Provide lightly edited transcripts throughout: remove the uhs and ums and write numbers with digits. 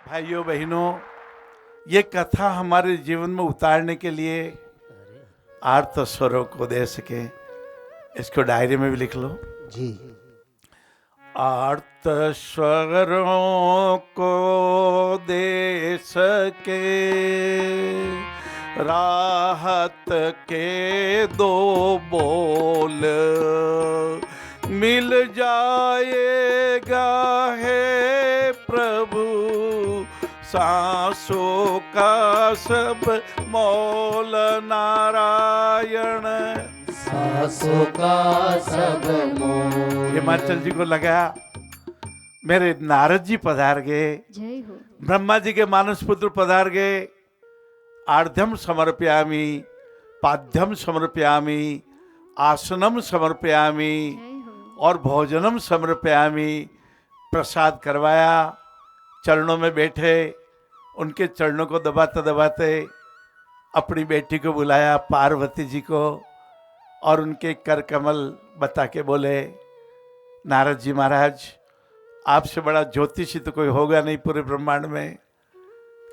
भाइयों बहनों, ये कथा हमारे जीवन में उतारने के लिए आर्त स्वरों को दे सके, इसको डायरी में भी लिख लो जी। आर्त स्वरों को दे सके राहत के दो बोल, मिल जाएगा है प्रभु सांसों का सब मोल। नारायण सांसों का सब मोल। हिमाचल जी को लगा मेरे नारद जी पधार गए, जय हो। ब्रह्मा जी के मानस पुत्र पधार गए। आर्ध्यम समर्पयामि, पाद्यम समर्पयामि, आसनम समर्पयामि जय हो। और भोजनम समर्पयामि। प्रसाद करवाया, चरणों में बैठे, उनके चरणों को दबाते दबाते अपनी बेटी को बुलाया, पार्वती जी को, और उनके कर कमल बता के बोले, नारद जी महाराज, आपसे बड़ा ज्योतिषी तो कोई होगा नहीं पूरे ब्रह्मांड में।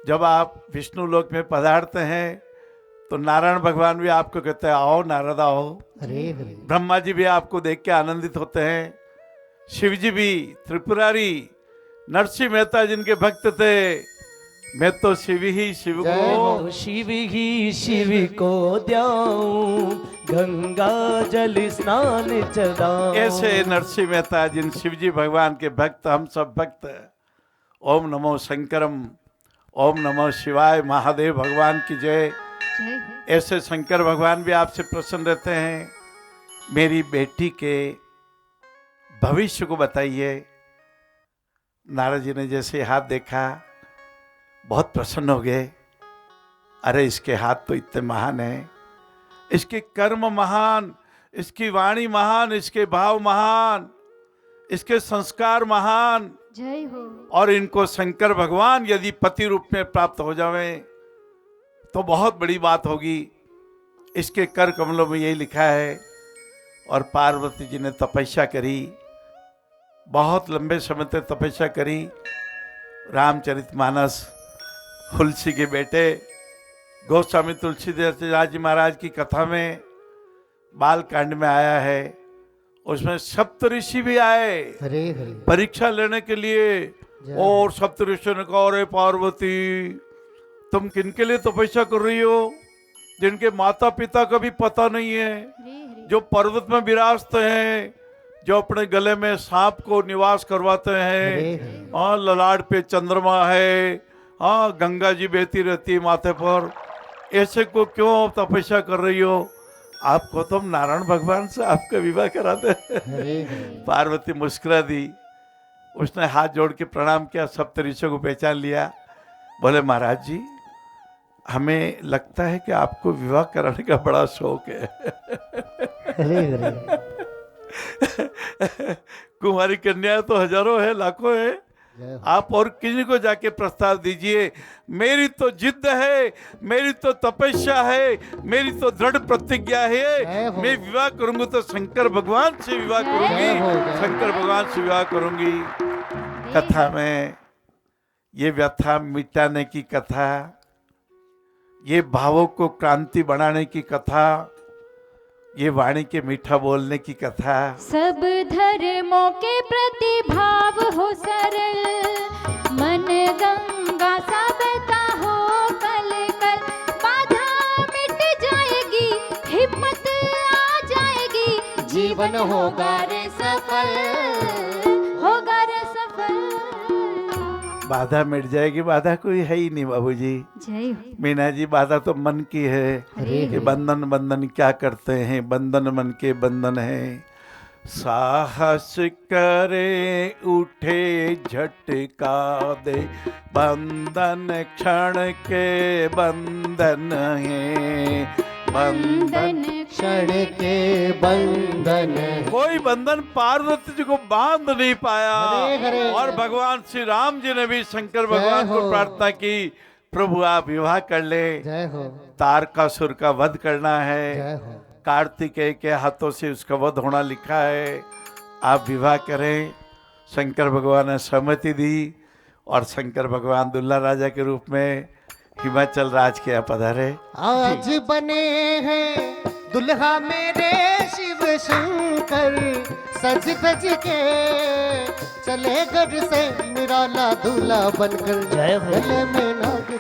जब आप विष्णु लोक में पधारते हैं तो नारायण भगवान भी आपको कहते हैं आओ नारद आओ। हरे हरे। ब्रह्मा जी भी आपको देख के आनंदित होते हैं, शिव जी भी, त्रिपुरारी, नरसिंह मेहता जिनके भक्त थे, मैं तो शिव ही शिव जय को हो। तो शिव ही शिव को द्याऊं, गंगा जल स्नान चलाऊं। ऐसे नरसिंह मेहता जिन शिव जी भगवान के भक्त, हम सब भक्त। ओम नमो शंकरम, ओम नमो शिवाय, महादेव भगवान की जय। जय हो। ऐसे शंकर भगवान भी आपसे प्रसन्न रहते हैं। मेरी बेटी के भविष्य को बताइए। नारद जी ने जैसे हाथ देखा बहुत प्रसन्न हो गए। अरे इसके हाथ तो इतने महान हैं, इसके कर्म महान, इसकी वाणी महान, इसके भाव महान, इसके संस्कार महान, जय हो। और इनको शंकर भगवान यदि पति रूप में प्राप्त हो जावे तो बहुत बड़ी बात होगी। इसके कर कमलों में यही लिखा है। और पार्वती जी ने तपस्या करी, बहुत लंबे समय तक तपस्या करी। रामचरितमानस तुलसी के बेटे गोस्वामी तुलसीदास जी महाराज की कथा में बालकांड में आया है। उसमें सप्तऋषि भी आए हरे हरे। परीक्षा लेने के लिए। जय। और सप्तऋषि ने कहा, अरे पार्वती तुम किनके लिए तपस्या कर रही हो जिनके माता पिता का भी पता नहीं है, हरे हरे। जो पर्वत में विराजते हैं, जो अपने गले में सांप को निवास करवाते हैं, हरे हरे। हाँ ललाट पे चंद्रमा है, हाँ गंगा जी बहती रहती है माथे पर, ऐसे को क्यों तपस्या कर रही हो? आपको तो हम नारायण भगवान से आपका विवाह करा दे। हरे हरे। पार्वती मुस्कुरा दी। उसने हाथ जोड़ के प्रणाम किया, सप्तऋषियों को पहचान लिया। बोले महाराज जी, हमें लगता है कि आपको विवाह कराने का बड़ा शौक है। हरे हरे। कुमारी कन्या तो हजारों है, लाखों है। जय हो। आप और किसी को जाके प्रस्ताव दीजिए। मेरी तो जिद है, मेरी तो तपस्या है, मेरी तो दृढ़ प्रतिज्ञा जय है। हो। मैं विवाह करूंगी तो शंकर भगवान से विवाह जय करूंगी, हो, जय हो। शंकर भगवान से विवाह करूंगी। कथा में ये व्यथा मिटाने की कथा, ये भावों को क्रांति बनाने की कथा, ये वाणी के मीठा बोलने की कथा। सब धर्मों के प्रति भाव हो सरल, मन गंगा सा बहता हो कल कल। बाधा मिट जाएगी, हिम्मत आ जाएगी, जीवन होगा रे सफल। होगा रे सफल। बाधा मिट जाएगी, बाधा कोई है ही नहीं बाबूजी। जय हो। मीना जी, बाधा तो मन की है हरे कि बंधन बंधन क्या करते हैं, बंधन मन के बंधन है। साहस करे उठे झटका दे, बंधन क्षण के बंधन है, बंधन क्षण के बंधन। कोई बंधन पार्वती जी को बांध नहीं पाया। हरे हरे। और भगवान श्री राम जी ने भी शंकर भगवान जय को हो। प्रार्थना की, प्रभु आप विवाह कर ले, जय हो। तारकासुर का वध करना है। जय हो। कार्तिकेय के हाथों से उसका वध होना लिखा है, आप विवाह करें। शंकर भगवान ने सहमति दी और शंकर भगवान दुल्ला राजा के रूप में हिमाचल राज के पधारे। आज बने हैं दुल्हा मेरे शिव शंकर, सज धज के चले घर से निराला दूल्हा बनकर। जय हो। गले में नाग